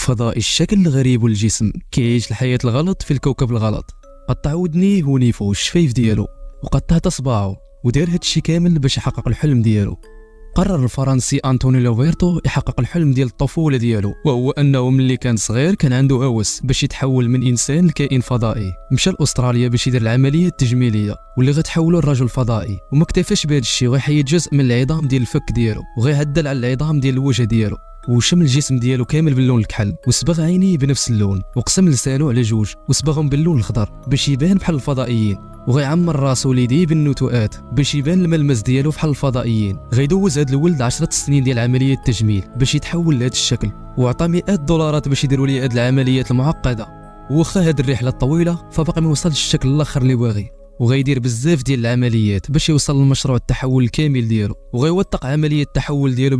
فضائي الشكل الغريب والجسم كيعيش الحياة الغلط في الكوكب الغلط. قطع ودنيه ونيفو والشفايف ديالو وقطع صباعو ودار هادشي كامل باش يحقق الحلم ديالو. قرر الفرنسي أنطوني لوفيرتو يحقق الحلم ديال الطفولة ديالو، وهو أنه ملي كان صغير كان عنده هوس باش يتحول من إنسان لكائن فضائي. مشى لأستراليا باش يدير العملية التجميلية واللي غتحولو لرجل فضائي، وما اكتفاش بهذا الشيء، غيحيد جزء من العظام ديال الفك ديالو وغيعدل على العظام ديال الوجه ديالو، وشم الجسم ديالو كامل باللون الكحل، وصبغ عينيه بنفس اللون، وقسم لسانو على جوج وصبغهم باللون الخضر باش يبان بحال الفضائيين، وغيعمر راسو ليديه بالنتوءات باش يبان الملمس ديالو بحال الفضائيين. غيدوز هذا الولد 10 سنين ديال عملية التجميل باش يتحول لهذا الشكل، وعطى مئات الدولارات باش يديروا ليه هذه العمليات المعقدة. وخا هذه الرحلة الطويلة فباقي ما وصلش الشكل الاخر اللي باغي، وغيدير بزاف ديال العمليات باش يوصل لمشروع التحول الكامل ديالو، وغيوثق عملية التحول ديالو